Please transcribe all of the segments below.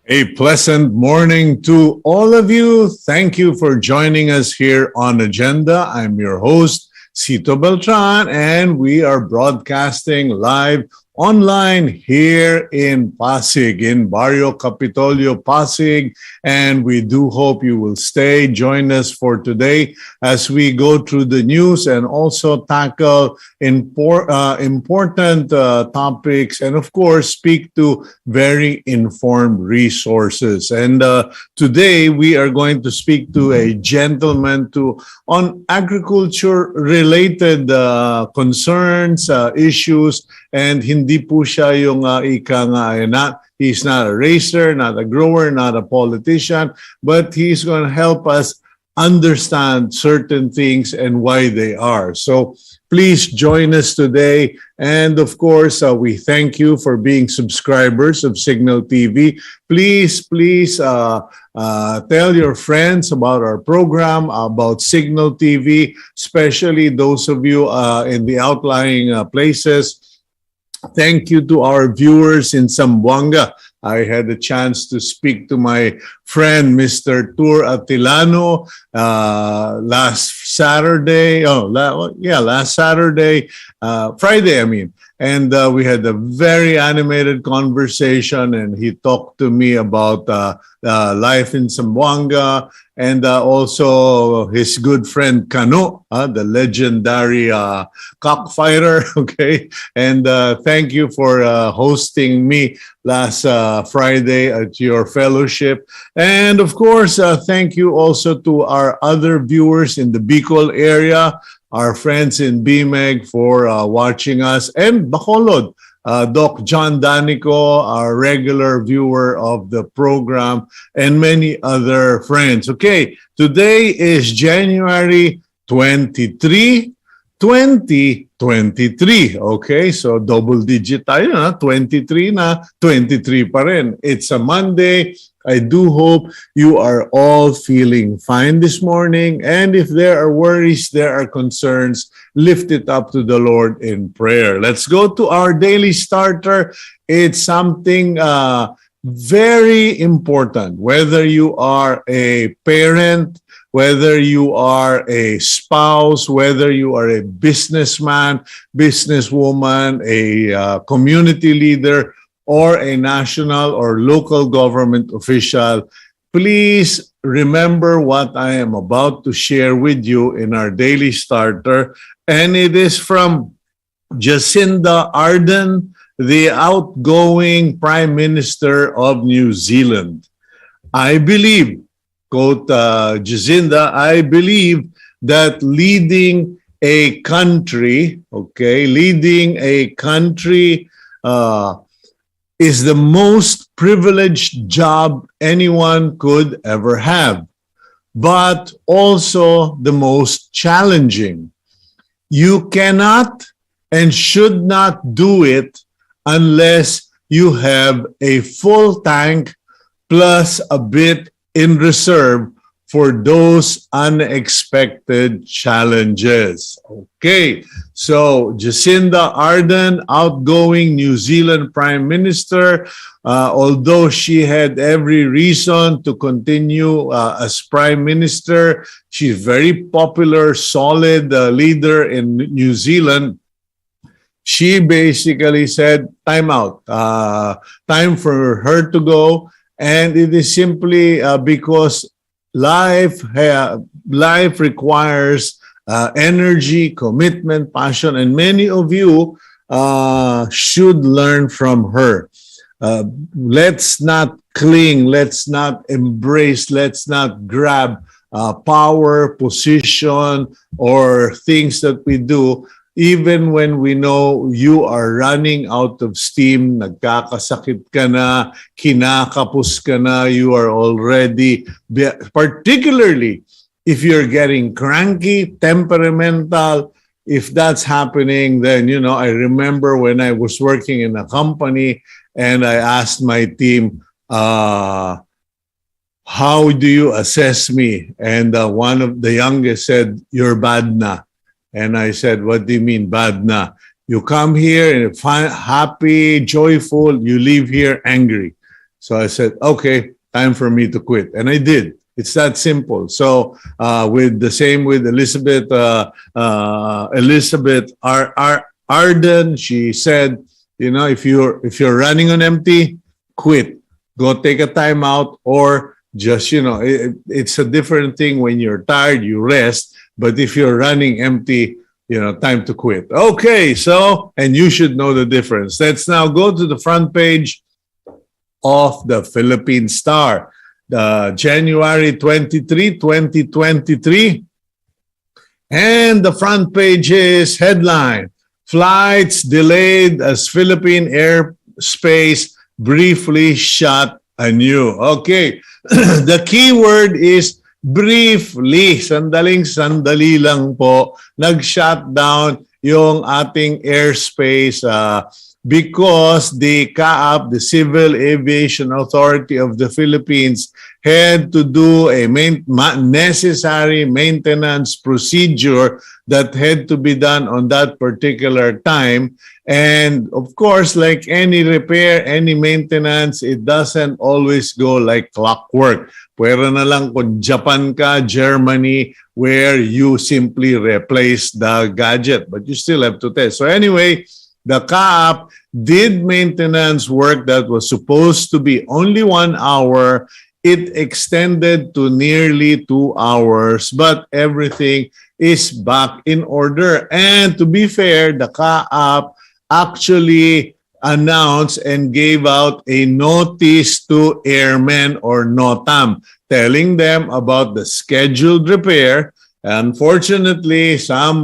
A pleasant morning to all of you. Thank you for joining us here on Agenda. I'm your host, Cito Beltran, and we are broadcasting live online here in Pasig, in Barrio Capitolio, Pasig. And we do hope you will stay, join us for today as we go through the news and also tackle important topics and, of course, speak to very informed resources. And today we are going to speak to a gentleman on agriculture-related concerns, issues, and hindi po siya yung he's not a racer, not a grower, not a politician, but he's going to help us understand certain things and why they are. So please join us today. And of course, we thank you for being subscribers of Cignal TV. Please tell your friends about our program, about Cignal TV, especially those of you in the outlying places. Thank you to our viewers in Zamboanga. I had a chance to speak to my friend, Mr. Tur Atilano, last Saturday. Friday, I mean. And we had a very animated conversation, and he talked to me about life in Zamboanga, and also his good friend Kano, the legendary cockfighter. Okay, and thank you for hosting me last Friday at your fellowship. And of course, thank you also to our other viewers in the Bicol area, our friends in BMEG for watching us, and Bacolod, Doc John Danico, our regular viewer of the program, and many other friends. Okay, today is January 23, 2023. Okay, so double digit tayo na, 23 na, 23 pa rin. It's a Monday. I do hope you are all feeling fine this morning. And if there are worries, there are concerns, lift it up to the Lord in prayer. Let's go to our daily starter. It's something very important, whether you are a parent, whether you are a spouse, whether you are a businessman, businesswoman, a community leader, or a national or local government official, please remember what I am about to share with you in our daily starter. And it is from Jacinda Ardern, the outgoing Prime Minister of New Zealand. I believe, quote Jacinda, I believe that leading a country is the most privileged job anyone could ever have, but also the most challenging. You cannot and should not do it unless you have a full tank plus a bit in reserve for those unexpected challenges. Okay, so Jacinda Ardern, outgoing New Zealand Prime Minister, although she had every reason to continue as Prime Minister, she's very popular, solid leader in New Zealand. She basically said, time out, time for her to go. And it is simply because life requires energy, commitment, passion, and many of you should learn from her. Let's not cling, let's not embrace, let's not grab power, position, or things that we do even when we know you are running out of steam, nagkakasakit ka na, kinakapos ka na, you are already, particularly if you're getting cranky, temperamental, if that's happening, then, you know, I remember when I was working in a company and I asked my team, how do you assess me? And one of the youngest said, you're bad na. And I said, what do you mean bad na? You come here and happy, joyful, you leave here angry. So I said, okay, time for me to quit. And I did. It's that simple. So with the same with Elizabeth Arden, she said, you know, if you're running on empty, quit. Go take a time out, or just, you know, it's a different thing when you're tired, you rest. But if you're running empty, you know, time to quit. Okay, so, and you should know the difference. Let's now go to the front page of the Philippine Star. January 23, 2023. And the front page is headline, flights delayed as Philippine airspace briefly shut anew. Okay, the key word is briefly. Sandali lang po. Nag-shut down yung ating airspace because the CAAP, the Civil Aviation Authority of the Philippines, had to do a necessary maintenance procedure that had to be done on that particular time. And of course, like any repair, any maintenance, it doesn't always go like clockwork. Pwera na lang kung Japan ka, Germany, where you simply replace the gadget, but you still have to test. So anyway, the CAAP did maintenance work that was supposed to be only 1 hour. It extended to nearly 2 hours, but everything is back in order. And to be fair, the CAAP actually announced and gave out a notice to airmen or NOTAM, telling them about the scheduled repair. Unfortunately, some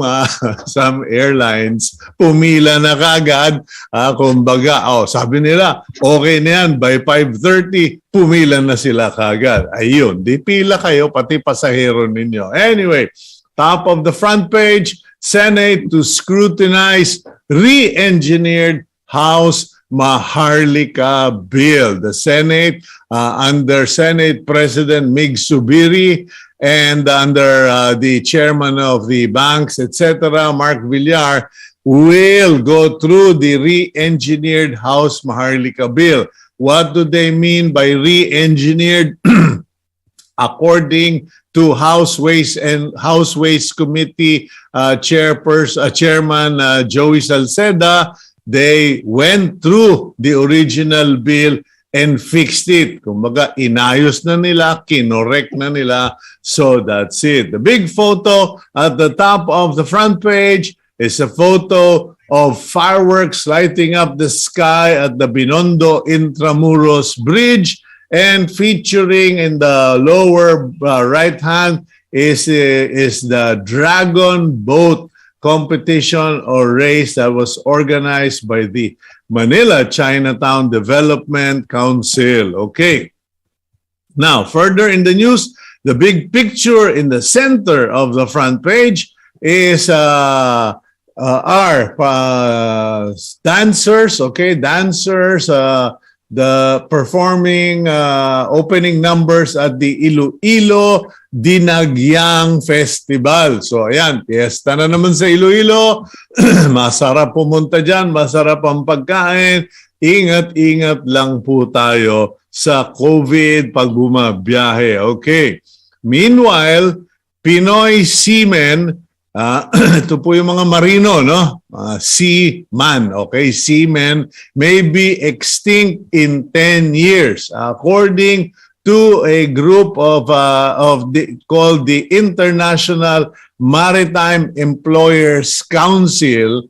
airlines pumila na kagad. Kumbaga, sabi nila, okay na yan, by 5:30, pumila na sila kagad. Ayun, di pila kayo, pati pasahero ninyo. Anyway, top of the front page, Senate to scrutinize re-engineered House Maharlika bill. The Senate, under Senate President Mig Subiri, and under the chairman of the banks, etc., Mark Villar, will go through the re-engineered House Maharlika bill. What do they mean by re-engineered? According to House Ways Committee Chairman Joey Salceda, they went through the original bill and fixed it. Kumbaga, inayos na nila, kinorek na nila. So that's it. The big photo at the top of the front page is a photo of fireworks lighting up the sky at the Binondo Intramuros Bridge, and featuring in the lower right hand is the Dragon Boat competition or race that was organized by the Manila Chinatown Development Council. Okay. Now, further in the news, the big picture in the center of the front page is our dancers, okay, the performing opening numbers at the Iloilo Dinagyang Festival. So ayan, piyesta na naman sa Iloilo. Masarap pumunta dyan, masarap ang pagkain. Ingat-ingat lang po tayo sa COVID pag bumabiyahe. Okay. Meanwhile, Pinoy seamen, ito po yung mga marino, no? Seaman, okay? Seamen may be extinct in 10 years. According to a group called the International Maritime Employers Council,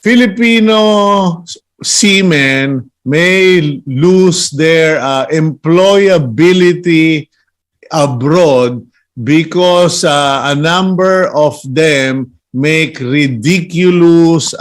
Filipino seamen may lose their employability abroad because a number of them make ridiculous,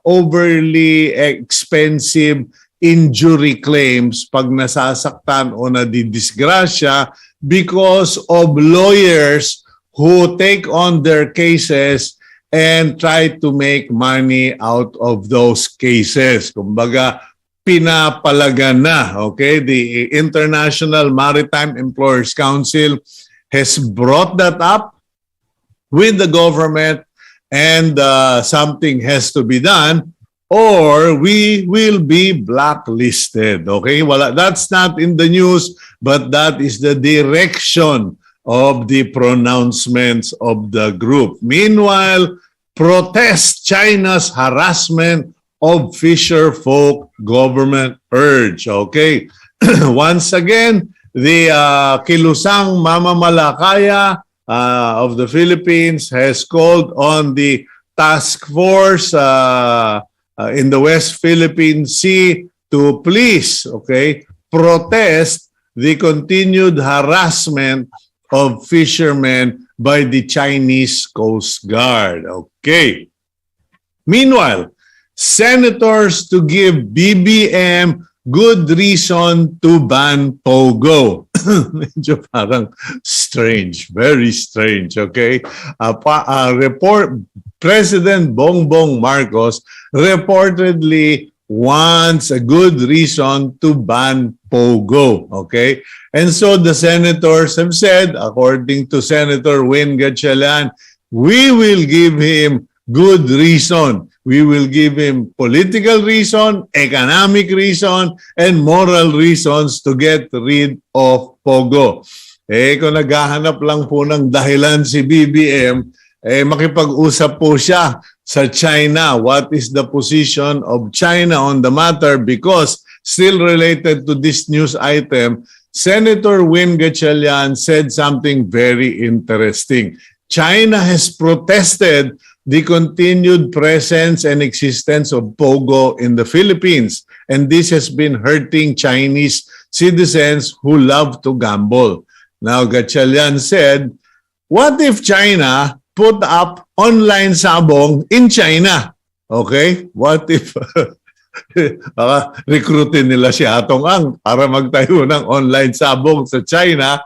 overly expensive injury claims pag nasasaktan o nadidisgrasya because of lawyers who take on their cases and try to make money out of those cases. Kumbaga, pinapalagan na, okay? The International Maritime Employers Council has brought that up with the government, and something has to be done. or we will be blacklisted. Okay? Well, that's not in the news, but that is the direction of the pronouncements of the group. Meanwhile, protest China's harassment of fisher folk, government urge. Okay? Once again, the Kilusang Mamamalakaya of the Philippines has called on the task force in the West Philippine Sea to please, okay, protest the continued harassment of fishermen by the Chinese Coast Guard. Okay. Meanwhile, senators to give BBM good reason to ban Pogo. Medyo parang strange, very strange, okay? President Bongbong Marcos reportedly wants a good reason to ban Pogo, okay? And so the senators have said, according to Senator Win Gatchalian, we will give him good reason. We will give him political reason, economic reason, and moral reasons to get rid of Pogo. Kung naghahanap lang po ng dahilan si BBM, makipag-usap po siya sa China. What is the position of China on the matter? Because still related to this news item, Senator Win Gatchalian said something very interesting. China has protested the continued presence and existence of Pogo in the Philippines. And this has been hurting Chinese citizens who love to gamble. Now, Gatchalian said, what if China put up online sabong in China? Okay? What if recruitin nila si Atong Ang para magtayo ng online sabong sa China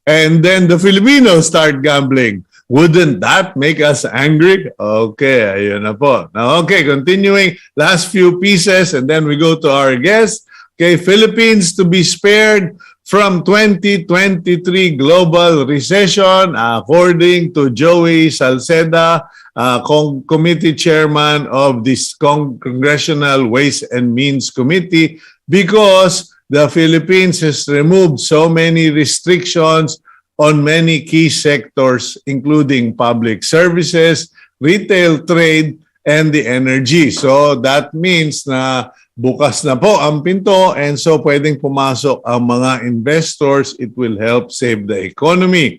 and then the Filipinos start gambling? Wouldn't that make us angry? Okay, ayun na po. Now, okay, continuing, last few pieces and then we go to our guest. Okay, Philippines to be spared from 2023 global recession according to Joey Salceda, committee chairman of this Congressional Ways and Means Committee, because the Philippines has removed so many restrictions on many key sectors, including public services, retail trade, and the energy. So that means na bukas na po ang pinto and so pwedeng pumasok ang mga investors. It will help save the economy.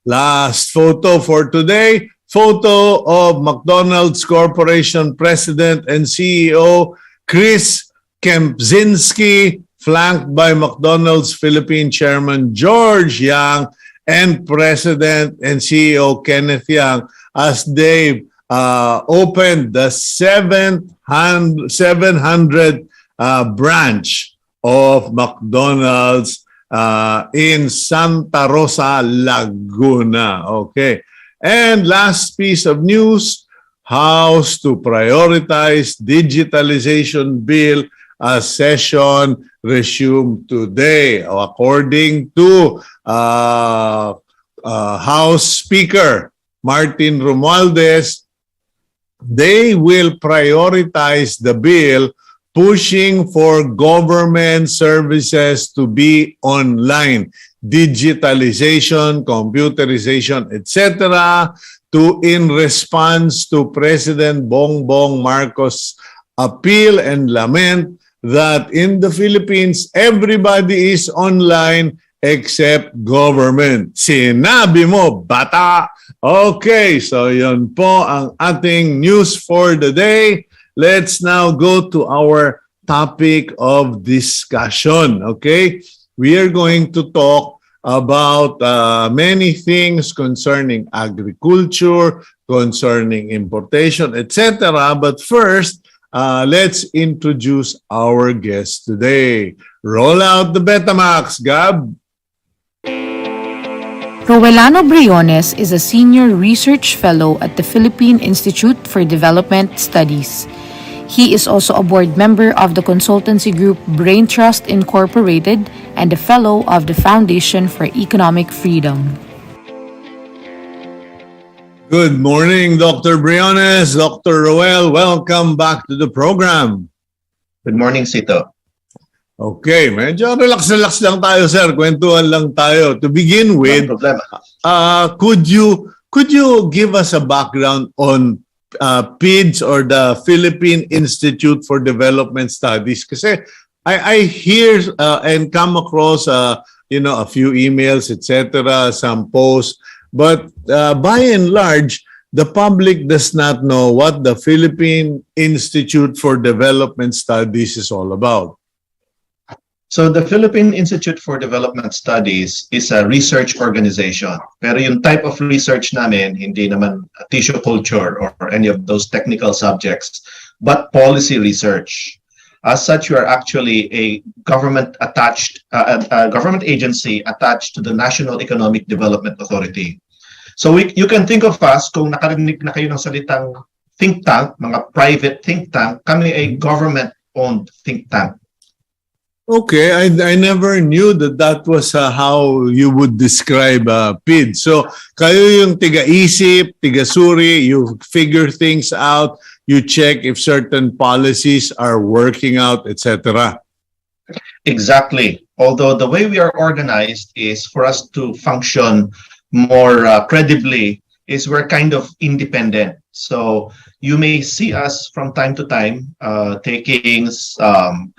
Last photo for today, photo of McDonald's Corporation President and CEO Chris Kempczynski, flanked by McDonald's Philippine Chairman George Yang and President and CEO Kenneth Yang as they opened the 700 branch of McDonald's in Santa Rosa, Laguna. Okay. And last piece of news, House to prioritize digitalization bill as session resumed today. According to House Speaker Martin Romualdez, they will prioritize the bill pushing for government services to be online, digitalization, computerization, etc., in response to President Bongbong Marcos' appeal and lament that in the Philippines, everybody is online except government. Sinabi mo, bata! Okay, so yun po ang ating news for the day. Let's now go to our topic of discussion, okay? We are going to talk about many things concerning agriculture, concerning importation, etc. But first, let's introduce our guest today. Roll out the Betamax, Gab. Roehlano Briones is a senior research fellow at the Philippine Institute for Development Studies. He is also a board member of the consultancy group Brain Trust Incorporated and a fellow of the Foundation for Economic Freedom. Good morning, Dr. Briones, Dr. Roel. Welcome back to the program. Good morning, Cito. Okay, medyo relax lang tayo, sir. Kwentuhan lang tayo. To begin No with, problema. could you give us a background on PIDS or the Philippine Institute for Development Studies? Kasi I hear and come across a few emails, etc., some posts, but by and large, the public does not know what the Philippine Institute for Development Studies is all about. So the Philippine Institute for Development Studies is a research organization. Pero yung type of research namin, hindi naman tissue culture or any of those technical subjects, but policy research. As such, we are actually a government agency attached to the National Economic Development Authority. So you can think of us, kung nakarinig na kayo ng salitang think tank, mga private think tank, kami ay government-owned think tank. Okay, I never knew that was how you would describe PID. So, kayo yung tiga-isip, tiga-suri, you figure things out, you check if certain policies are working out, etc. Exactly. Although the way we are organized is for us to function more credibly, is we're kind of independent. So you may see us from time to time taking some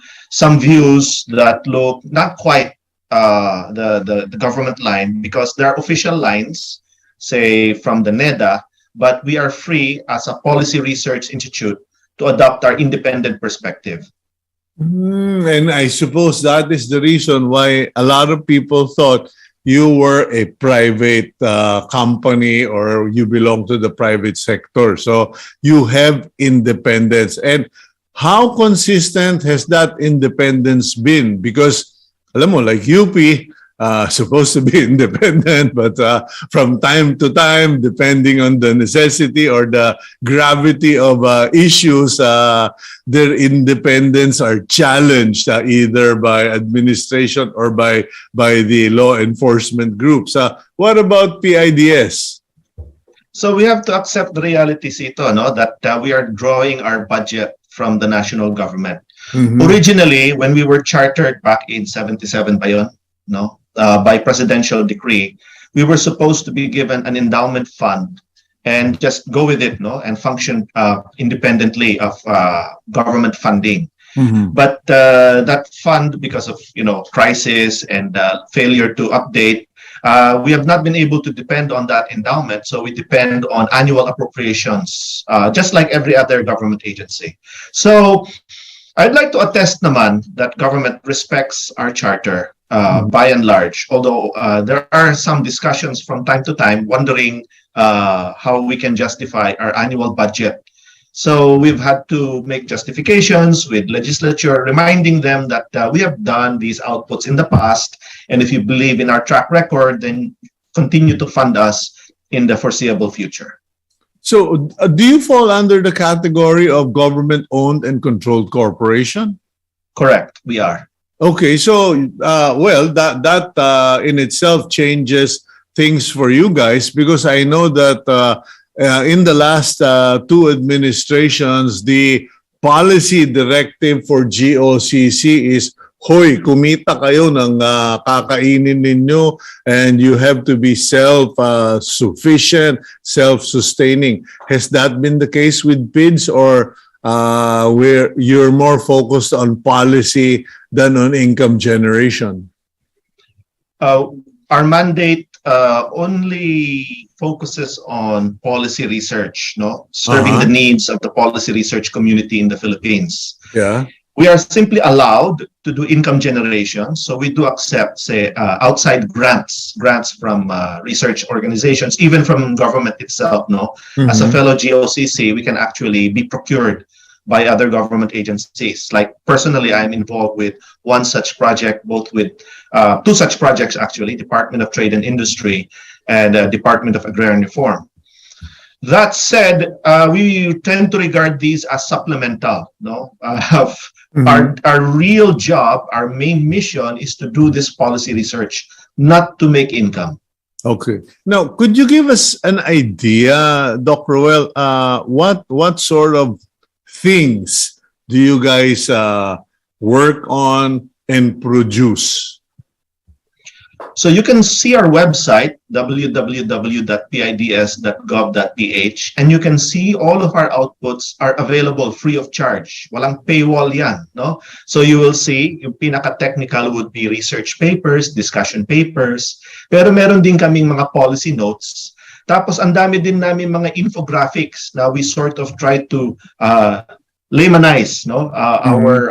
views that look not quite the government line, because there are official lines, say from the NEDA, but we are free as a policy research institute to adopt our independent perspective. And I suppose that is the reason why a lot of people thought you were a private company or you belong to the private sector. So you have independence. And how consistent has that independence been? Because, alam mo, like UP, supposed to be independent, but from time to time, depending on the necessity or the gravity of issues, their independence are challenged either by administration or by the law enforcement groups. What about PIDS? So we have to accept the reality, Cito, no, that we are drawing our budget from the national government. Mm-hmm. Originally, when we were chartered back in 77 ba yun, no? By presidential decree, we were supposed to be given an endowment fund and just go with it, no, and function independently of government funding. Mm-hmm. But that fund, because of crisis and failure to update, we have not been able to depend on that endowment. So we depend on annual appropriations, just like every other government agency. So I'd like to attest naman that government respects our charter. By and large, although there are some discussions from time to time wondering how we can justify our annual budget. So we've had to make justifications with legislature, reminding them that we have done these outputs in the past, and if you believe in our track record, then continue to fund us in the foreseeable future. So do you fall under the category of government-owned and controlled corporation? Correct, we are. Okay, so well, that in itself changes things for you guys, because I know that in the last two administrations, the policy directive for GOCC is, hoy, kumita kayo ng kakainin ninyo, and you have to be self-sufficient, self-sustaining. Has that been the case with PIDS, or where you're more focused on policy than on income generation? Our mandate only focuses on policy research, no, serving the needs of the policy research community in the Philippines. Yeah. We are simply allowed to do income generation, so we do accept, say, outside grants from research organizations, even from government itself. No, as a fellow GOCC, we can actually be procured by other government agencies. Like personally, I'm involved with one such project, both with two such projects actually, Department of Trade and Industry and Department of Agrarian Reform. That said, we tend to regard these as supplemental. No, our real job, our main mission is to do this policy research, not to make income. Okay. Now, could you give us an idea, Doc Roel, what sort of things do you guys work on and produce? So you can see our website, www.pids.gov.ph, and you can see all of our outputs are available free of charge. Walang paywall yan, no? So you will see, yung pinaka-technical would be research papers, discussion papers, pero meron din kaming mga policy notes. Tapos ang dami din namin mga infographics na we sort of try to laymanize, no, our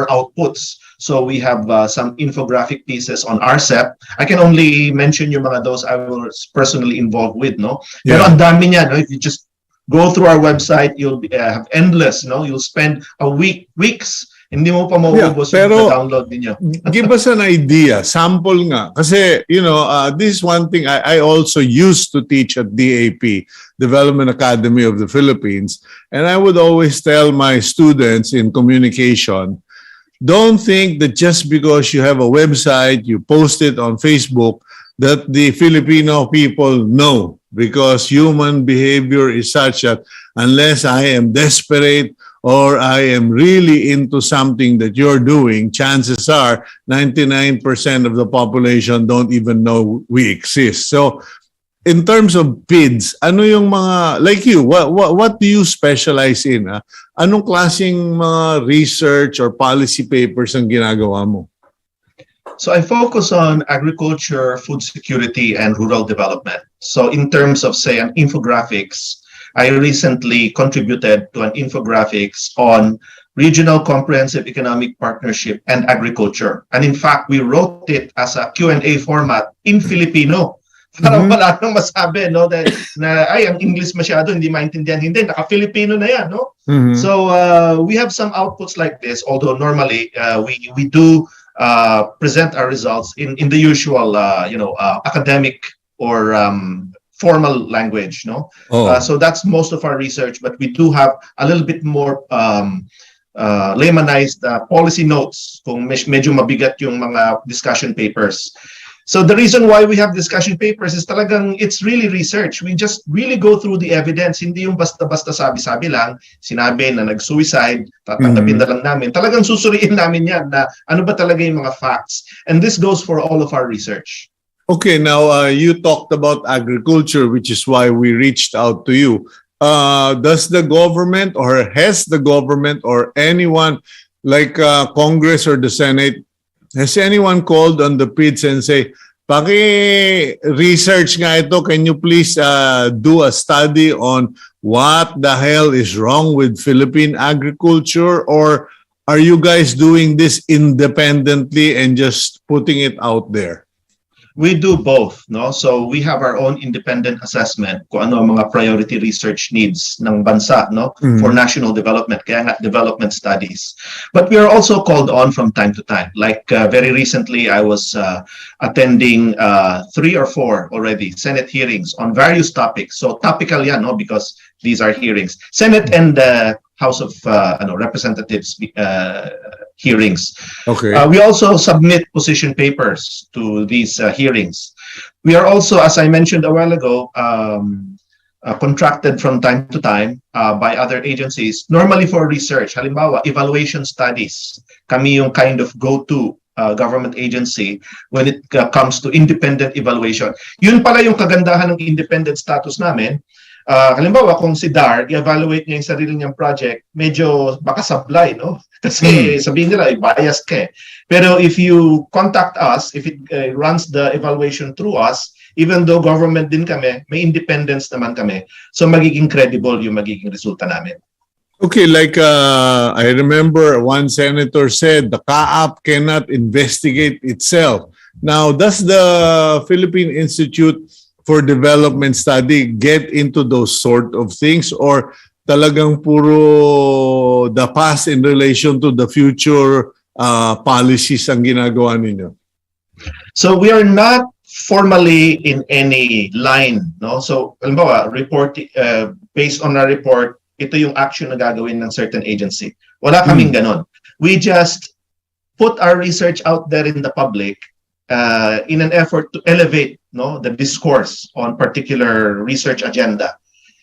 outputs. So we have some infographic pieces on RCEP. I can only mention yung mga those I was personally involved with, no. Pero ang dami niya, no. If you just go through our website, you'll have endless, no. You'll spend weeks. Hindi mo pa maubos yung download niyo. Give us an idea, sample nga. Kasi, this is one thing I also used to teach at DAP, Development Academy of the Philippines. And I would always tell my students in communication, don't think that just because you have a website, you post it on Facebook, that the Filipino people know. Because human behavior is such that unless I am desperate or I am really into something that you're doing, chances are 99% of the population don't even know we exist. So in terms of PIDS, ano yung mga, like you, what do you specialize in? Anong klaseng mga research or policy papers ang ginagawa mo? So I focus on agriculture, food security, and rural development. So in terms of, say, an infographics, I recently contributed to an infographics on regional comprehensive economic partnership and agriculture. And in fact, we wrote it as a Q&A format in Filipino. Parang wala nang masabi, no, na ay ang English masyado hindi maintindihan. Hindi, naka-Filipino na yan, no? So we have some outputs like this, although normally we do present our results in the usual academic or formal language, no? So that's most of our research, but we do have a little bit more laymanized policy notes kung medyo mabigat yung mga discussion papers. So the reason why we have discussion papers is talagang it's really research. We just really go through the evidence. Hindi yung basta-basta sabi-sabi lang, sinabi na nag-suicide, tatanggapin na lang namin. Talagang susuriin namin yan na ano ba talaga yung mga facts. And this goes for all of our research. Okay, now you talked about agriculture, which is why we reached out to you. Does the government or has the government or anyone like Congress or the Senate, has anyone called on the PIDS and say, paki-research nga ito, can you please do a study on what the hell is wrong with Philippine agriculture? Or are you guys doing this independently and just putting it out there? We do both, no? So we have our own independent assessment kung ano ang mga priority research needs ng bansa, no? For national development, kaya nga development studies. But we are also called on from time to time. Like very recently, I was attending 3 or 4 already Senate hearings on various topics. So topical yan, no? Because these are hearings. Senate and House of Representatives hearings. Okay. We also submit position papers to these hearings. We are also, as I mentioned a while ago, contracted from time to time by other agencies, normally for research. Halimbawa, evaluation studies. Kami yung kind of go-to government agency when it comes to independent evaluation. Yun pala yung kagandahan ng independent status namin. Halimbawa, kung si DAR, i-evaluate niya yung sarili niyang project, medyo baka sablay, no? Kasi sabihin nila, biased ka eh. Pero if you contact us, if it runs the evaluation through us, even though government din kami, may independence naman kami. So magiging credible yung magiging resulta namin. Okay, like I remember one senator said, the CAAP cannot investigate itself. Now, does the Philippine Institute for Development Study get into those sort of things, or talagang puro the past in relation to the future policies ang ginagawa ninyo? So we are not formally in any line, no? So halimbawa, report based on our report, ito yung action na gagawin ng certain agency. Wala kaming ganon. We just put our research out there in the public in an effort to elevate no, the discourse on particular research agenda,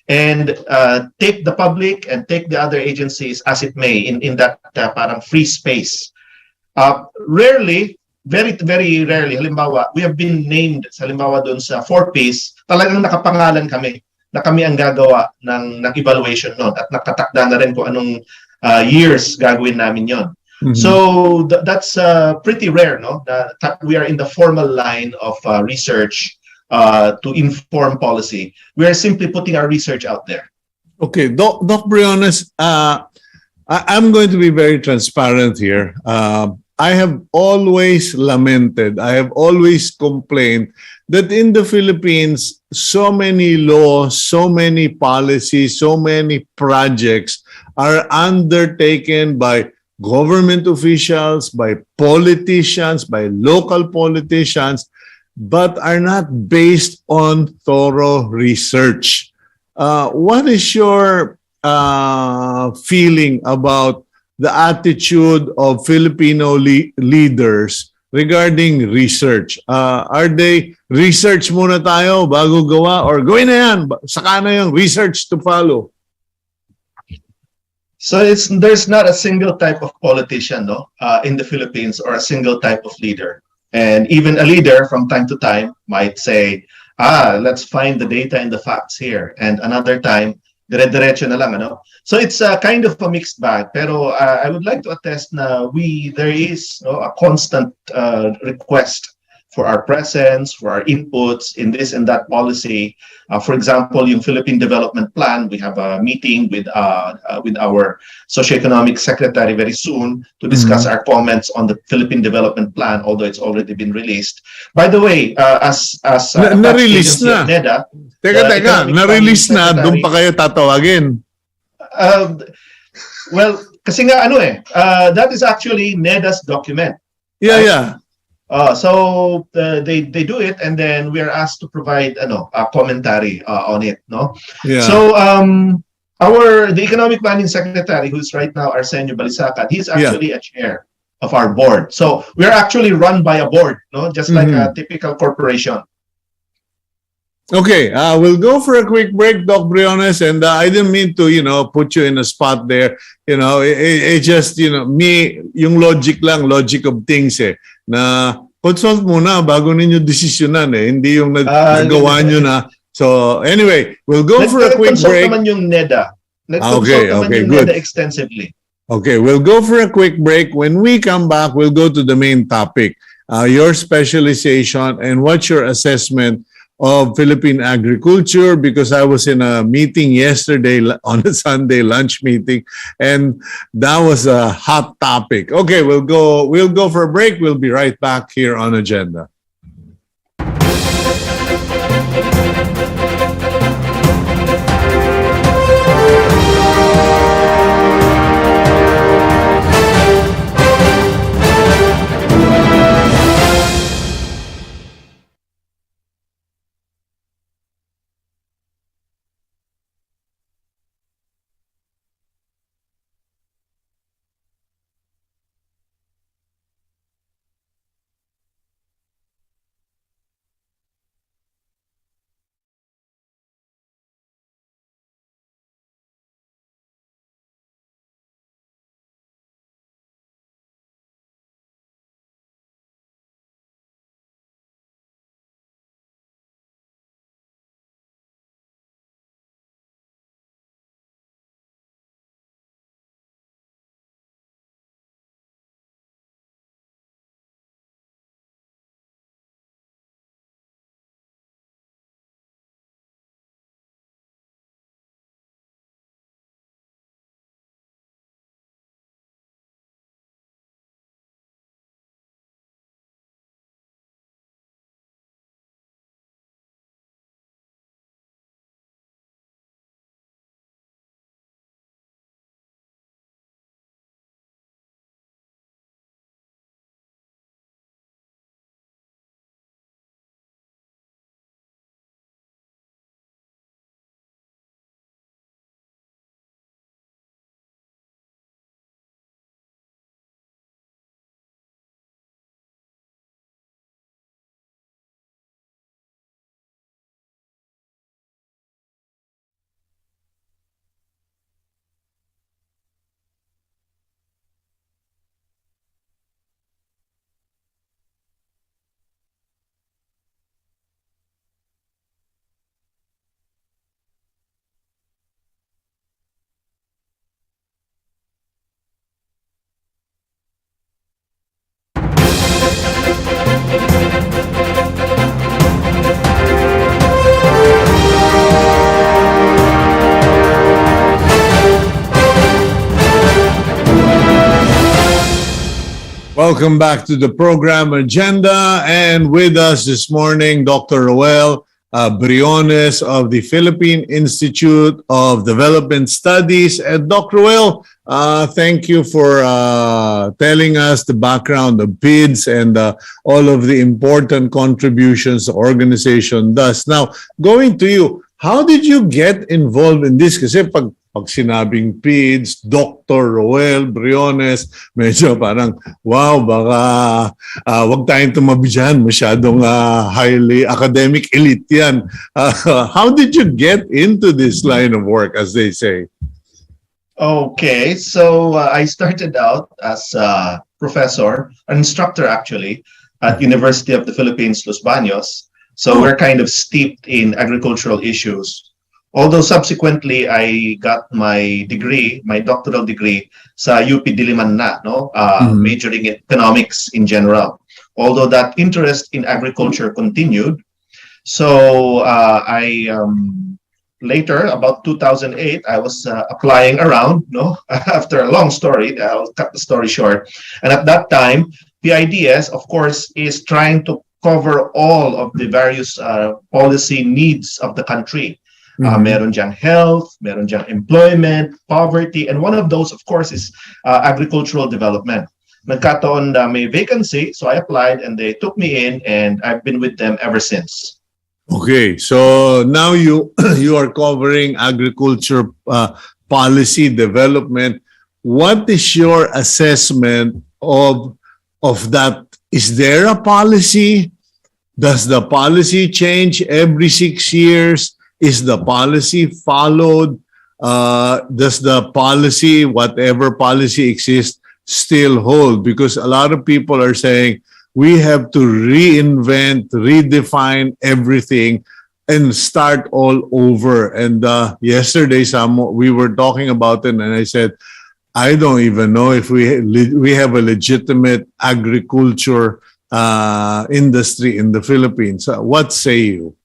and take the public and take the other agencies as it may in that parang free space. Rarely, very rarely, halimbawa, we have been named, halimbawa doon sa 4Ps, talagang nakapangalan kami na kami ang gagawa ng evaluation nun at nakatakda na rin kung anong years gagawin namin yon. So that's pretty rare, no? That we are in the formal line of research to inform policy. We are simply putting our research out there. Okay, Doc Briones, I'm going to be very transparent here. I have always lamented, I have always complained that in the Philippines, so many laws, so many policies, so many projects are undertaken by government officials, by politicians, by local politicians, but are not based on thorough research. What is your feeling about the attitude of Filipino leaders regarding research? Are they research muna tayo bago gawa, or gawin na yan, saka na yung research to follow? So there's not a single type of politician, no, in the Philippines, or a single type of leader. And even a leader from time to time might say, let's find the data and the facts here. And another time, dire-diretso na lang, ano? So it's a kind of a mixed bag. Pero I would like to attest na there is, no, a constant request for our presence, for our inputs in this and that policy. For example, yung Philippine Development Plan, we have a meeting with our socioeconomic secretary very soon to discuss our comments on the Philippine Development Plan, although it's already been released. By the way, as na-release na. NEDA, Teka, na-release na, doon pa kayo tatawagin. Well, kasi nga that is actually NEDA's document. Yeah, yeah. So they do it, and then we are asked to provide a commentary on it, no? Yeah. So the economic planning secretary, who's right now Arsenio Balisacan, he's actually a chair of our board. So we are actually run by a board, no? Just like a typical corporation. Okay, we'll go for a quick break, Doc Briones, and I didn't mean to, put you in a spot there. It just, me, yung logic of things na consult muna bago ninyo desisyonan hindi yung nagawa nyo na. So anyway, we'll go for a quick break. Naman yung NEDA. Okay, good. NEDA extensively. Okay, we'll go for a quick break. When we come back, we'll go to the main topic, your specialization and what's your assessment of Philippine agriculture, because I was in a meeting yesterday on a Sunday lunch meeting, and that was a hot topic. Okay, we'll go for a break. We'll be right back here on Agenda. Welcome back to the program agenda. And with us this morning, Dr. Roel Briones of the Philippine Institute of Development Studies. And Dr. Roel, thank you for telling us the background of PIDS and all of the important contributions the organization does. Now, going to you, how did you get involved in this? Kasi pag sinabing PIDS, Dr. Roel Briones, medyo parang, wow, baka wag tayong tumabi dyan. Masyadong highly academic elite yan. How did you get into this line of work, as they say? Okay, so I started out as a professor, an instructor actually, at University of the Philippines, Los Baños. So we're kind of steeped in agricultural issues. Although subsequently I got my degree, my doctoral degree sa UP Diliman na, no? Majoring in economics in general. Although that interest in agriculture continued. So I later, about 2008, I was applying around, no? After a long story, I'll cut the story short. And at that time, PIDS, of course, is trying to cover all of the various policy needs of the country. Meron diyang health, meron diyang employment, poverty, and one of those, of course, is agricultural development. Nagkataon na may vacancy, so I applied and they took me in and I've been with them ever since. Okay, so now you are covering agriculture policy development. What is your assessment of that? Is there a policy? Does the policy change every 6 years? Is the policy followed? Does the policy, whatever policy exists, still hold? Because a lot of people are saying we have to reinvent, redefine everything and start all over. And yesterday, we were talking about it, and I said, I don't even know if we have a legitimate agriculture industry in the Philippines. What say you?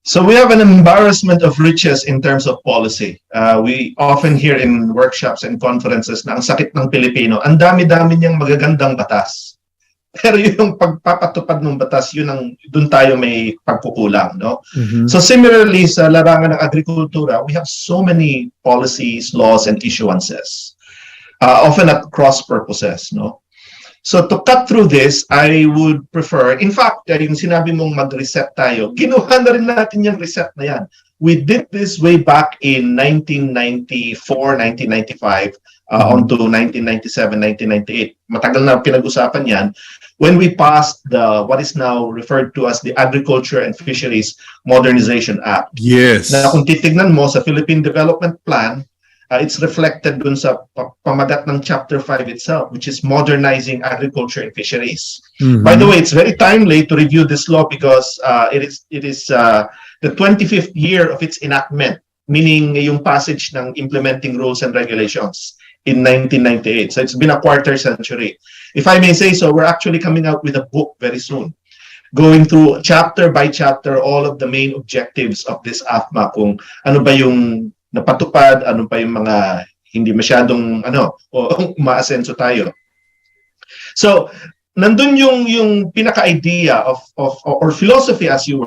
So we have an embarrassment of riches in terms of policy. We often hear in workshops and conferences na ang sakit ng Pilipino, ang dami-dami niyang magagandang batas. Pero yung pagpapatupad ng batas, dun tayo may pagkukulang, no? So similarly sa larangan ng agrikultura, we have so many policies, laws, and issuances, often at cross purposes, no? So to cut through this, I would prefer, in fact, yung sinabi mong mag-reset tayo, ginawa na rin natin yung reset na yan. We did this way back in 1994, 1995, onto 1997, 1998. Matagal na pinag-usapan yan when we passed what is now referred to as the Agriculture and Fisheries Modernization Act. Yes. Na kung titignan mo sa Philippine Development Plan, it's reflected dun sa pamagat ng Chapter 5 itself, which is modernizing agriculture and fisheries. By the way, it's very timely to review this law because it is the 25th year of its enactment, meaning yung passage ng implementing rules and regulations in 1998. So it's been a quarter century. If I may say so, we're actually coming out with a book very soon, going through chapter by chapter all of the main objectives of this AFMA, kung ano ba yung napatupad, ano pa yung mga hindi masyadong umaasenso tayo. So, nandun yung pinaka-idea of or philosophy as it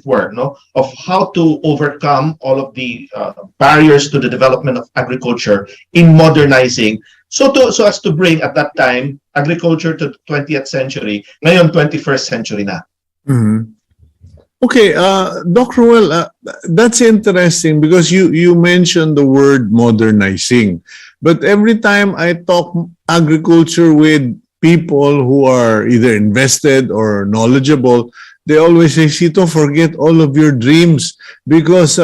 were, no, of how to overcome all of the barriers to the development of agriculture in modernizing, so as to bring at that time agriculture to the 20th century, ngayon 21st century na. Okay, Dr. Roel, that's interesting because you mentioned the word modernizing. But every time I talk agriculture with people who are either invested or knowledgeable, they always say, Cito, forget all of your dreams because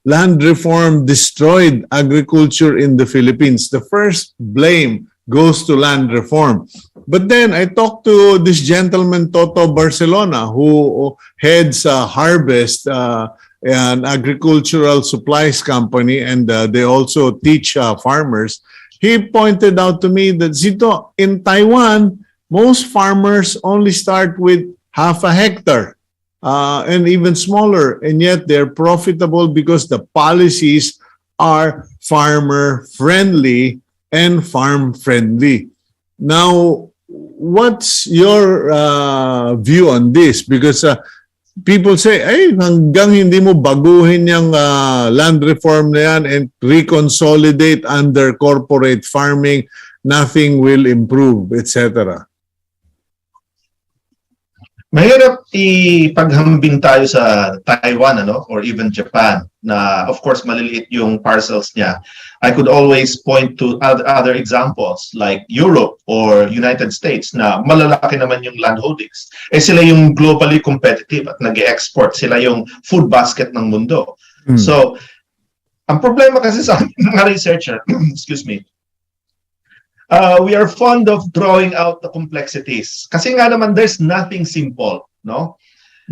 land reform destroyed agriculture in the Philippines. The first blame goes to land reform. But then I talked to this gentleman, Toto Barcelona, who heads Harvest, an agricultural supplies company, and they also teach farmers. He pointed out to me that, Zito, in Taiwan, most farmers only start with half a hectare and even smaller, and yet they're profitable because the policies are farmer-friendly and farm-friendly. Now, what's your view on this? Because people say, ay, hanggang hindi mo baguhin yung land reform na yan and reconsolidate under corporate farming, nothing will improve, etc. Mahirap ipaghambing tayo sa Taiwan, ano, or even Japan, na of course maliliit yung parcels niya. I could always point to other examples like Europe or United States na malalaki naman yung land holdings. Eh sila yung globally competitive at nag-export. Sila yung food basket ng mundo. So, ang problema kasi sa mga researcher, excuse me, we are fond of drawing out the complexities. Kasi nga naman, there's nothing simple, no?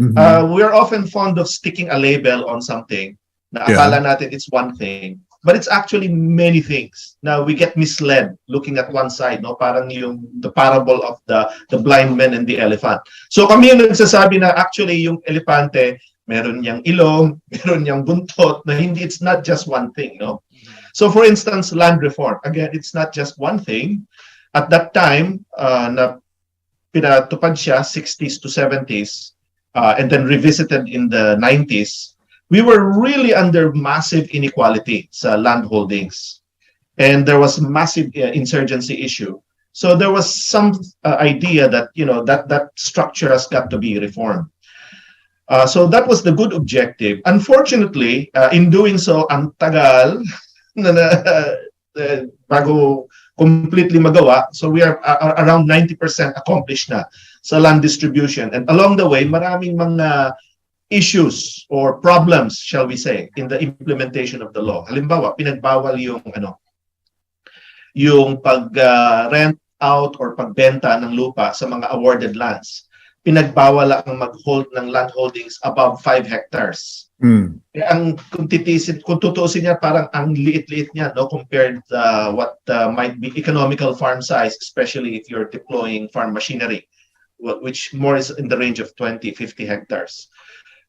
We are often fond of sticking a label on something na akala natin it's one thing, but it's actually many things. Now, we get misled looking at one side, no? Parang yung the parable of the blind man and the elephant. So kami yung nagsasabi na actually yung elepante, meron niyang ilong, meron niyang buntot, na hindi, it's not just one thing, no? So for instance, land reform. Again, it's not just one thing. At that time, na pinatupad siya, 60s to 70s, and then revisited in the 90s, we were really under massive inequality sa land holdings. And there was massive insurgency issue. So there was some idea that, you know, that structure has got to be reformed. So that was the good objective. Unfortunately, in doing so, ang tagal, bago completely magawa. So we are around 90% accomplished na sa land distribution. And along the way, maraming mga issues or problems, shall we say, in the implementation of the law. Halimbawa, pinagbawal yung pag-rent out or pagbenta ng lupa sa mga awarded lands. Pinagbawal ang mag-hold ng land holdings above 5 hectares. Ang kung tutuusin niya, parang ang liit-liit niya, no, compared what might be economical farm size, especially if you're deploying farm machinery, which more is in the range of 20, 50 hectares.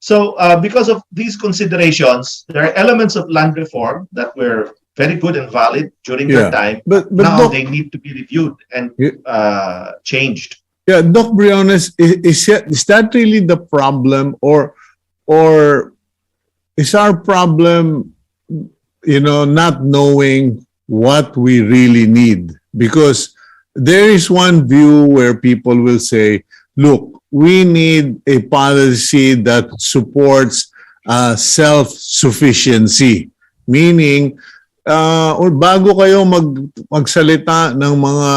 So because of these considerations, there are elements of land reform that were very good and valid during that time. But now they need to be reviewed and changed. Yeah, Doc Briones, is that really the problem, or is our problem, you know, not knowing what we really need? Because there is one view where people will say, look, we need a policy that supports self-sufficiency. Meaning, or bago kayo magsalita ng mga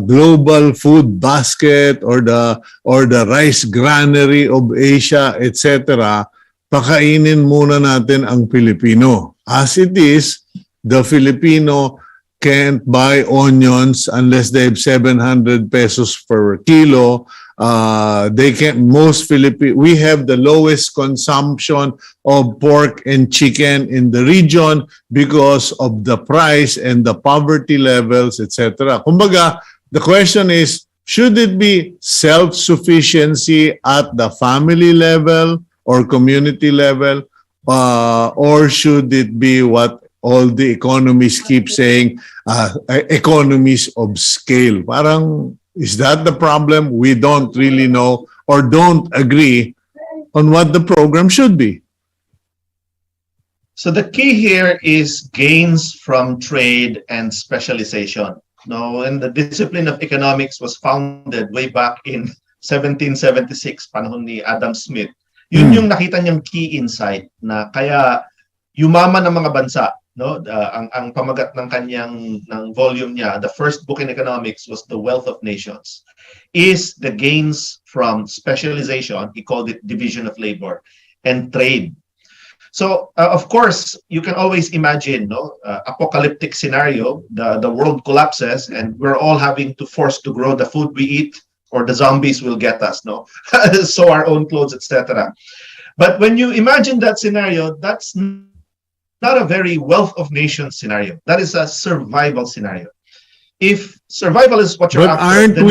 global food basket or the rice granary of Asia, etc., pakainin muna natin ang Pilipino. As it is, the Filipino can't buy onions unless they have 700 pesos per kilo. We have the lowest consumption of pork and chicken in the region because of the price and the poverty levels, etc. Kumbaga, the question is, should it be self-sufficiency at the family level or community level, or should it be what all the economists keep saying, economies of scale? Parang, is that the problem? We don't really know or don't agree on what the program should be. So the key here is gains from trade and specialization. No, and the discipline of economics was founded way back in 1776, panahon ni Adam Smith. Yun yung nakita niyang key insight na kaya yumaman ng mga bansa, no? Ang pamagat ng kanyang volume niya, the first book in economics was The Wealth of Nations, is the gains from specialization. He called it division of labor and trade. So of course, you can always imagine, no, apocalyptic scenario, the world collapses and we're all having to force to grow the food we eat, or the zombies will get us, no? Sew our own clothes, etc. But when you imagine that scenario, that's not a very wealth of nations scenario. That is a survival scenario. If survival is what you're after,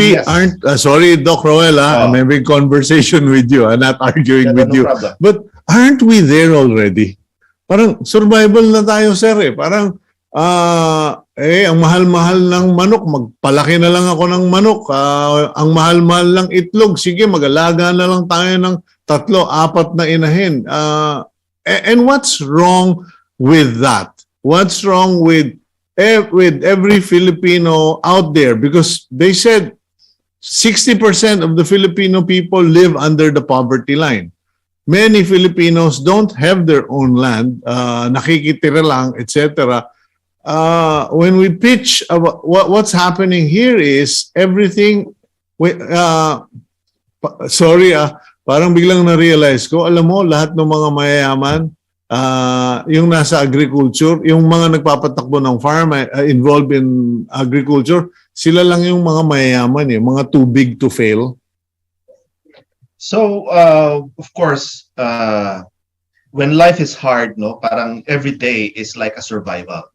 sorry, Doc Roel, I'm having conversation with you. I'm not arguing with you. Problem. But aren't we there already? Parang survival na tayo, sir. Parang ang mahal-mahal ng manok, magpalaki na lang ako ng manok. Ang mahal-mahal ng itlog, sige, mag-alaga na lang tayo ng 3, 4 na inahin. And what's wrong with that? What's wrong with every Filipino out there? Because they said 60% of the Filipino people live under the poverty line. Many Filipinos don't have their own land, nakikitira lang, etc. When we pitch about what's happening here is everything. Parang biglang na-realize ko, alam mo, lahat ng mga mayayaman, yung nasa agriculture, yung mga nagpapatakbo ng farm, involved in agriculture, sila lang yung mga mayayaman, mga too big to fail. So, of course, when life is hard, no, parang every day is like a survival.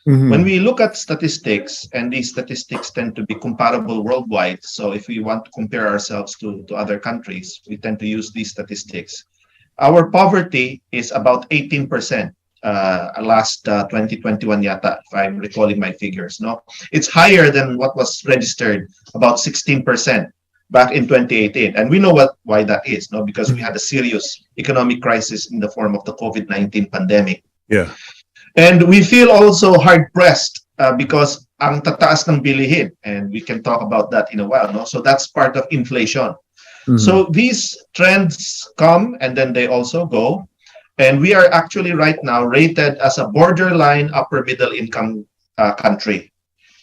Mm-hmm. When we look at statistics, and these statistics tend to be comparable worldwide, so if we want to compare ourselves to other countries, we tend to use these statistics. Our poverty is about 18%, last 2021 yata, if I'm recalling my figures. No, it's higher than what was registered, about 16% back in 2018, and we know why that is. No, because we had a serious economic crisis in the form of the COVID-19 pandemic. Yeah. And we feel also hard-pressed because ang tataas ng bilihin, and we can talk about that in a while. No? So that's part of inflation. Mm-hmm. So these trends come and then they also go. And we are actually right now rated as a borderline upper middle income country.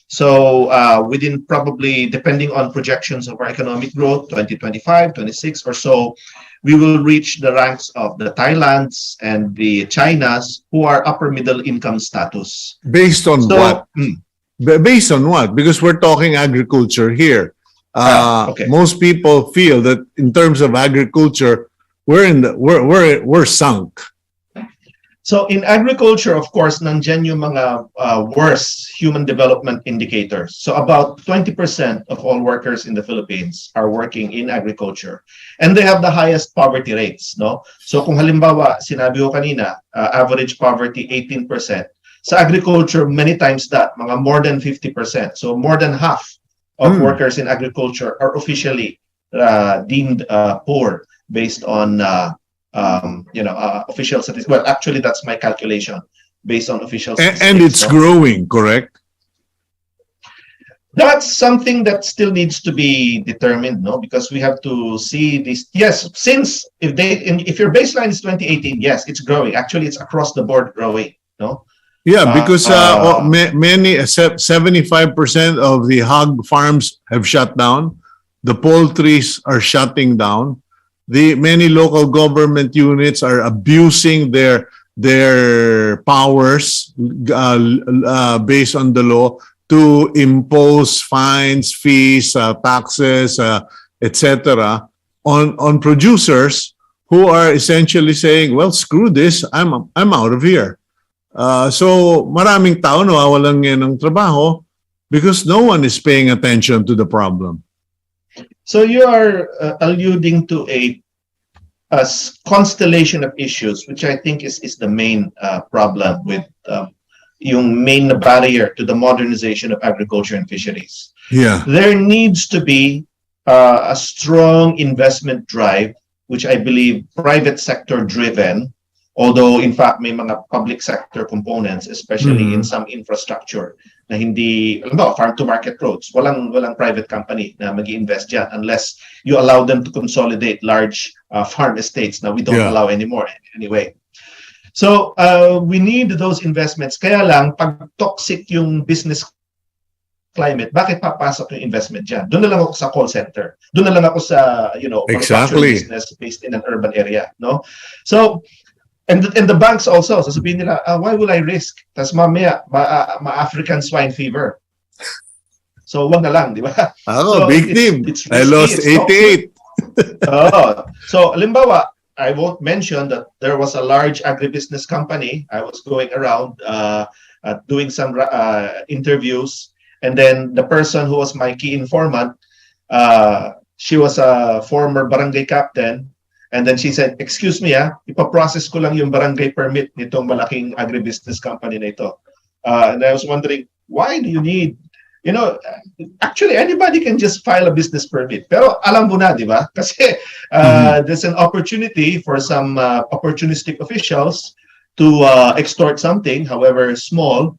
So within probably, depending on projections of our economic growth, 2025, 26 or so, we will reach the ranks of the Thailands and the Chinas who are upper middle income status. Based on what? Based on what? Because we're talking agriculture here. Okay. Most people feel that in terms of agriculture, we're sunk. So in agriculture, of course, nandiyan yung mga worst human development indicators. So about 20% of all workers in the Philippines are working in agriculture. And they have the highest poverty rates. No? So kung halimbawa, sinabi ko kanina, average poverty 18%. Sa agriculture, many times that, mga more than 50%. So more than half of workers in agriculture are officially deemed poor based on official statistics. Well, actually, that's my calculation based on official statistics. And it's growing, correct? That's something that still needs to be determined, no? Because we have to see this. Yes, since if your baseline is 2018, yes, it's growing. Actually, it's across the board growing, no? Yeah, because many 75% of the hog farms have shut down. The poultries are shutting down. The many local government units are abusing their powers based on the law to impose fines, fees, taxes, etc. on producers who are essentially saying, "Well, screw this, I'm out of here." So maraming tao nawawalan ngayon ng trabaho because no one is paying attention to the problem. So you are alluding to a constellation of issues, which I think is the main problem with yung main barrier to the modernization of agriculture and fisheries. Yeah, there needs to be a strong investment drive, which I believe private sector driven. Although, in fact, may mga public sector components, especially in some infrastructure, na hindi, alam mo, farm-to-market roads, walang private company na mag-i-invest dyan unless you allow them to consolidate large farm estates na we don't allow anymore anyway. So, we need those investments. Kaya lang, pag toxic yung business climate, bakit papasok yung investment dyan? Doon na lang ako sa call center. Doon na lang ako sa, manufacturing business based in an urban area, no? So, and the banks also, sasabihin nila, why will I risk? Tas mamaya, ma-African swine fever. So, wag na lang, di ba? So, victim. It's I lost 88. So, halimbawa, I won't mention that there was a large agribusiness company. I was going around doing some interviews. And then the person who was my key informant, she was a former barangay captain. And then she said, "Excuse me, ipaprocess ko lang yung barangay permit nitong malaking agribusiness company na ito." And I was wondering, Why do you need, you know, actually anybody can just file a business permit. Pero alam mo na, di ba? Kasi there's an opportunity for some opportunistic officials to extort something, however small,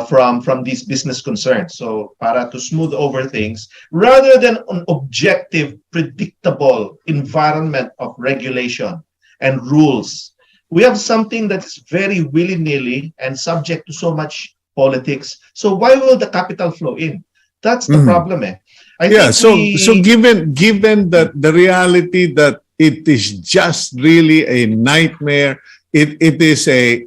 from these business concerns. So para to smooth over things, rather than an objective, predictable environment of regulation and rules, we have something that's very willy-nilly and subject to so much politics. So why will the capital flow in? That's the problem. I Yeah, think so given that the reality that it is just really a nightmare, it is a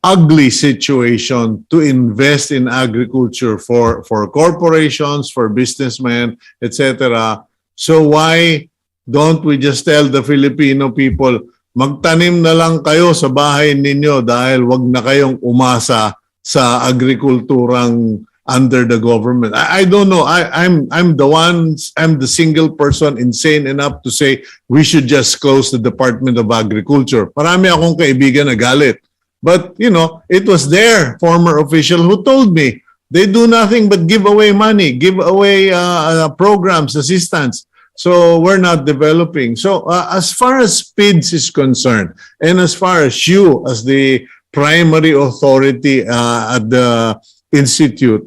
ugly situation to invest in agriculture for corporations, for businessmen, etc. So why don't we just tell the Filipino people, magtanim na lang kayo sa bahay ninyo dahil wag na kayong umasa sa agrikulturang under the government. I don't know. I'm the single person insane enough to say we should just close the Department of Agriculture. Marami akong kaibigan na galit. But, you know, it was their former official who told me they do nothing but give away money, give away programs, assistance. So we're not developing. So as far as PIDS is concerned, and as far as you as the primary authority at the Institute,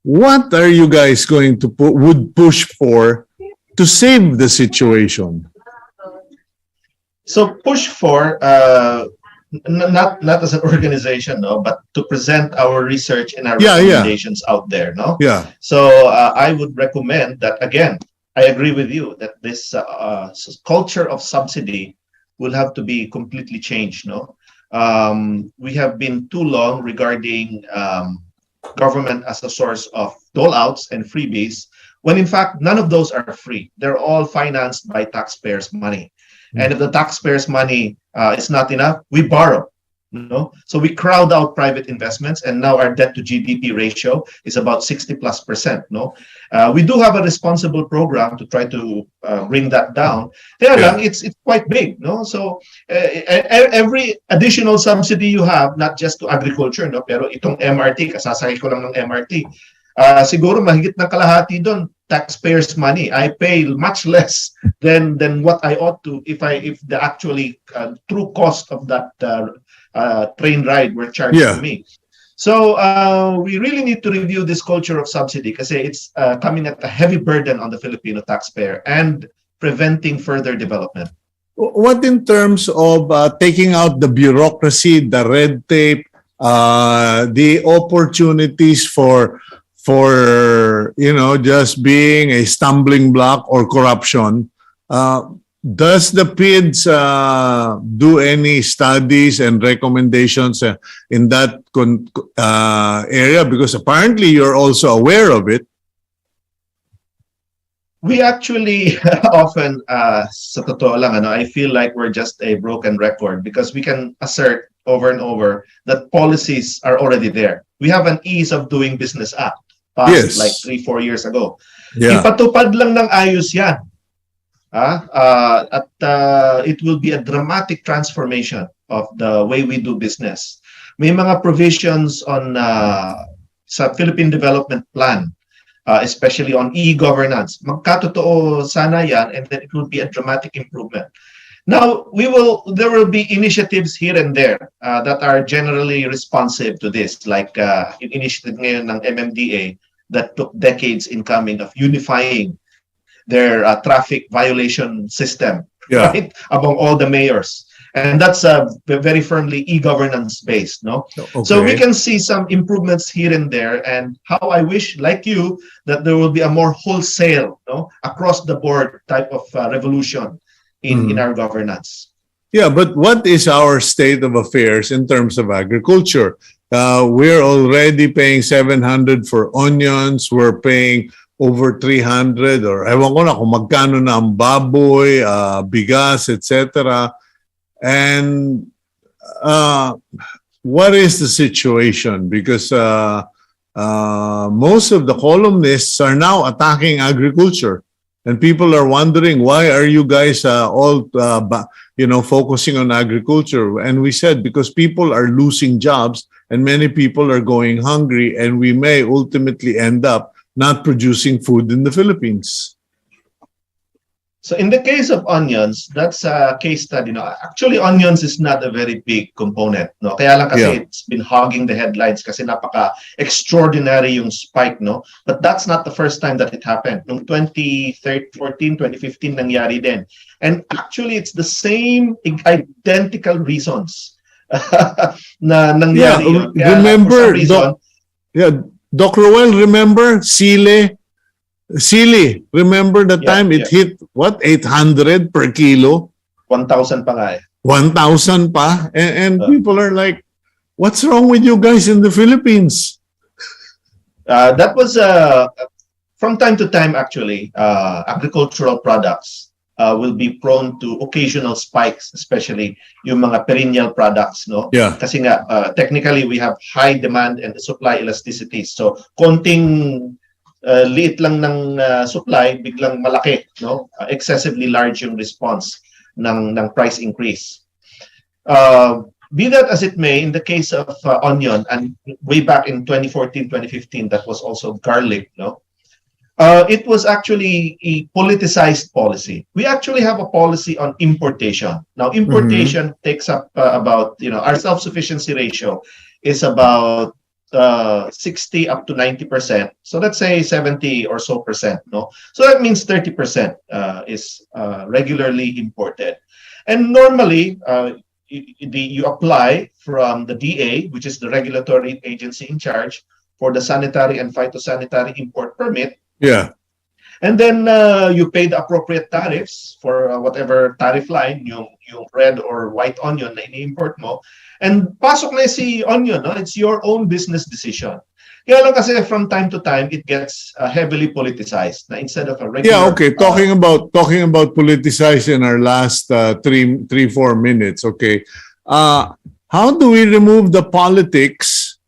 what are you guys going to would push for to save the situation? so. Push for not as an organization, no, but to present our research and our recommendations out there, no. Yeah. So I would recommend that again. I agree with you that this culture of subsidy will have to be completely changed. No, we have been too long regarding government as a source of dole-outs and freebies, when in fact none of those are free. They're all financed by taxpayers' money, and if the taxpayers' money is not enough, we borrow. No, so we crowd out private investments, and now our debt to GDP ratio is about 60+%. No, we do have a responsible program to try to bring that down. It's quite big. No, so every additional subsidy you have, not just to agriculture, no, pero itong MRT, kasasakay ko lang ng MRT, siguro mahigit ng kalahati doon taxpayers' money. I pay much less than what I ought to if the actually true cost of that train ride were charged to me. So we really need to review this culture of subsidy because it's coming at a heavy burden on the Filipino taxpayer and preventing further development. What in terms of taking out the bureaucracy, the red tape, the opportunities for just being a stumbling block or corruption? Does the PIDS do any studies and recommendations in that area? Because apparently you're also aware of it. We actually often, sa totoo lang, I feel like we're just a broken record because we can assert over and over that policies are already there. We have an Ease of Doing Business Act passed like 3-4 years ago. Ipatupad lang ng ayos yan. It will be a dramatic transformation of the way we do business. May mga provisions on sa Philippine Development Plan, especially on e-governance. Magkatotoo sana yan, and then it will be a dramatic improvement. Now, there will be initiatives here and there that are generally responsive to this, like initiative ngayon ng MMDA that took decades in coming of unifying their traffic violation system, right, among all the mayors. And that's very firmly e-governance based, no? Okay. So we can see some improvements here and there, and how I wish, like you, that there will be a more wholesale, across the board type of revolution in our governance. Yeah, but what is our state of affairs in terms of agriculture? We're already paying 700 for onions. We're paying over 300, or ewan ko na kung magkano na ang baboy, bigas, etc. And what is the situation? Because most of the columnists are now attacking agriculture, and people are wondering, why are you guys all focusing on agriculture? And we said because people are losing jobs and many people are going hungry, and we may ultimately end up not producing food in the Philippines. So in the case of onions, that's a case study. No, actually, onions is not a very big component. No, kaya lang kasi it's been hogging the headlines kasi napaka extraordinary yung spike. No, but that's not the first time that it happened. Noong 2014, 2015 nangyari din. And actually, it's the same identical reasons na nangyari yun. Kaya Remember, reason, Doc Roel, remember Sili, remember the time it hit, what, 800 per kilo? 1,000 pa nga eh. 1,000 pa? And people are like, what's wrong with you guys in the Philippines? That was, from time to time actually, agricultural products will be prone to occasional spikes, especially yung mga perennial products, no? Yeah. Kasi nga, technically, we have high demand and supply elasticity. So, konting liit lang ng supply, biglang malaki, no? Excessively large yung response ng price increase. Be that as it may, in the case of onion, and way back in 2014, 2015, that was also garlic, no? It was actually a politicized policy. We actually have a policy on importation. Now, importation takes up about, our self-sufficiency ratio is about 60 up to 90%. So let's say 70 or so percent, no? So that means 30% is regularly imported. And normally, you apply from the DA, which is the regulatory agency in charge for the sanitary and phytosanitary import permit. Yeah. And then you pay the appropriate tariffs for whatever tariff line, yung red or white onion na ini-import mo. And pasok na si onion, no? It's your own business decision. Kaya lang kasi from time to time, it gets heavily politicized. Na instead of a regular... Yeah, okay. Talking about politicized in our last 3-4 minutes, okay. How do we remove the politics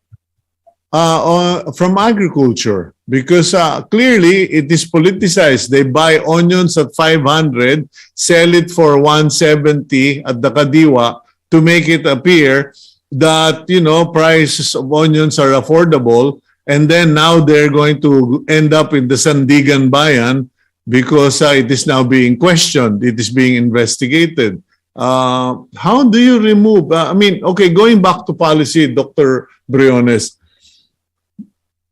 from agriculture? Because clearly it is politicized. They buy onions at 500, sell it for 170 at the Kadiwa to make it appear that, prices of onions are affordable. And then now they're going to end up in the Sandigan Bayan because it is now being questioned. It is being investigated. How do you remove, going back to policy, Dr. Briones,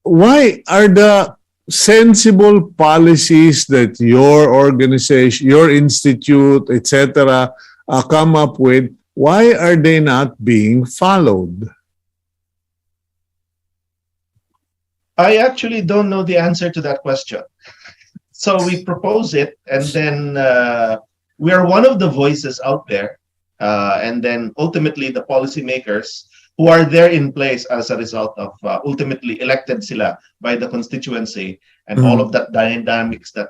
why are the sensible policies that your organization, your institute, etc., come up with, why are they not being followed? I actually don't know the answer to that question. So we propose it, and then we are one of the voices out there, and then ultimately the policymakers who are there in place as a result of ultimately elected sila by the constituency and all of that dynamics that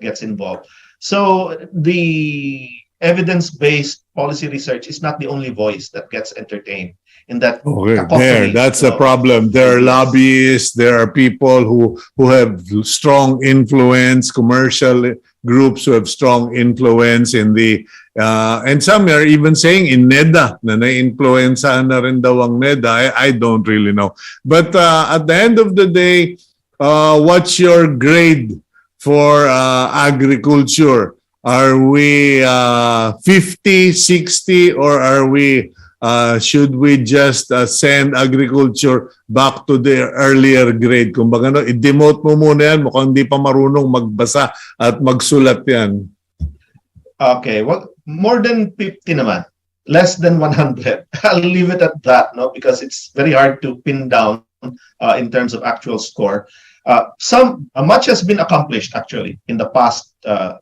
gets involved. So the evidence-based policy research is not the only voice that gets entertained in that. Okay, that's the problem. There are lobbyists, there are people who have strong influence, commercial groups who have strong influence in the and some are even saying in NEDA na na-influencean na rin daw ang NEDA. I don't really know. But at the end of the day, what's your grade for agriculture? Are we 50, 60, or are we should we just send agriculture back to the earlier grade? Kumbaga, i-demote mo muna yan, mukhang hindi pa marunong magbasa at magsulat yan. Okay, well, more than 50 naman. Less than 100. I'll leave it at that, no, because it's very hard to pin down in terms of actual score. Much has been accomplished actually in the past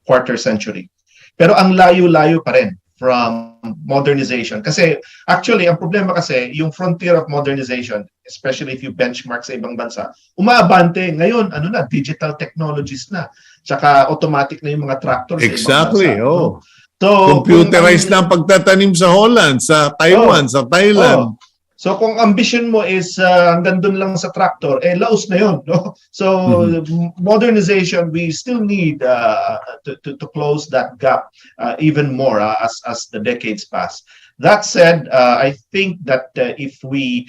quarter century. Pero ang layo-layo pa rin from modernization. Kasi actually, ang problema kasi, yung frontier of modernization, especially if you benchmark sa ibang bansa, umaabante. Ngayon, digital technologies na. Tsaka automatic na yung mga tractors exactly, sa ibang bansa. oh. No? So, computerized na ang pagtatanim sa Holland, sa Taiwan, sa Thailand. So kung ambition mo is hanggang dun lang sa tractor, laos na yun. No? So modernization, we still need to close that gap even more as the decades pass. That said, I think that if we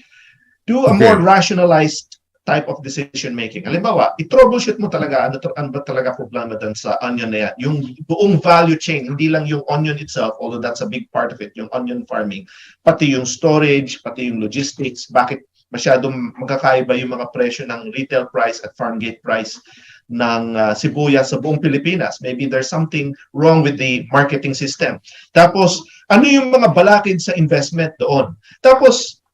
Do a more rationalized type of decision making. Halimbawa, i-troubleshoot mo talaga ano ba talaga problema dun sa onion na yan. Yung buong value chain, hindi lang yung onion itself, although that's a big part of it, yung onion farming, pati yung storage, pati yung logistics, bakit masyadong magkakaiba yung mga presyo ng retail price at farm gate price ng sibuyas sa buong Pilipinas. Maybe there's something wrong with the marketing system. Tapos, ano yung mga balakid sa investment doon? Tapos,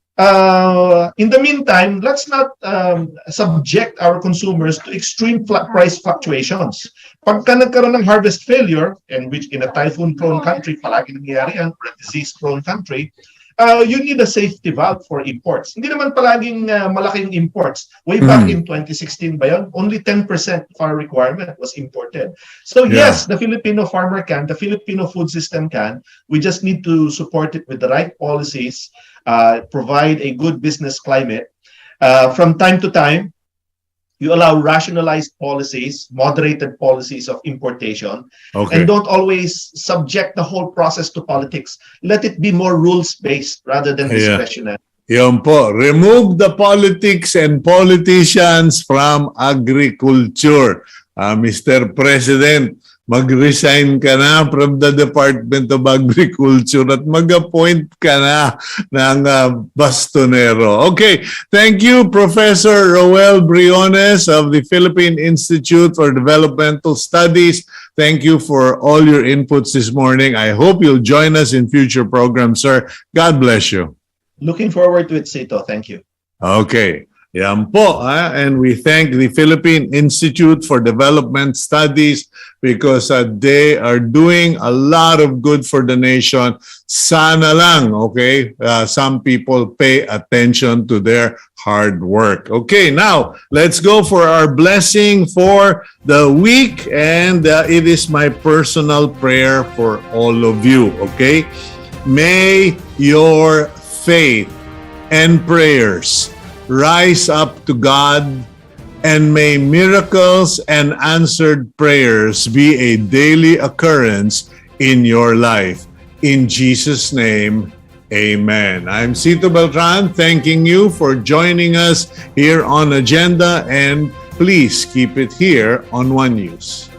in the meantime, let's not subject our consumers to extreme price fluctuations. Pagka nagkaroon ng harvest failure, and which in a typhoon-prone country, palagi nangyayari yan, or a disease-prone country, you need a safety valve for imports. Hindi naman palaging malaking imports. Way back in 2016 ba yun? Only 10% of our requirement was imported. So yes, the Filipino farmer can, the Filipino food system can. We just need to support it with the right policies, provide a good business climate. From time to time, you allow rationalized policies, moderated policies of importation, and don't always subject the whole process to politics. Let it be more rules-based rather than discretionary. Yun po. Remove the politics and politicians from agriculture. Mr. President, mag-resign ka na from the Department of Agriculture at mag-appoint ka na ng bastonero. Okay, thank you, Professor Roehlano Briones of the Philippine Institute for Developmental Studies. Thank you for all your inputs this morning. I hope you'll join us in future programs, sir. God bless you. Looking forward to it, Cito. Thank you. Okay. Yan po. And we thank the Philippine Institute for Development Studies because they are doing a lot of good for the nation. Sana lang, okay? Some people pay attention to their hard work. Okay, now, let's go for our blessing for the week. And it is my personal prayer for all of you, okay? May your faith and prayers rise up to God, and may miracles and answered prayers be a daily occurrence in your life. In Jesus' name, amen. I'm Cito Beltran, thanking you for joining us here on Agenda, and please keep it here on One News.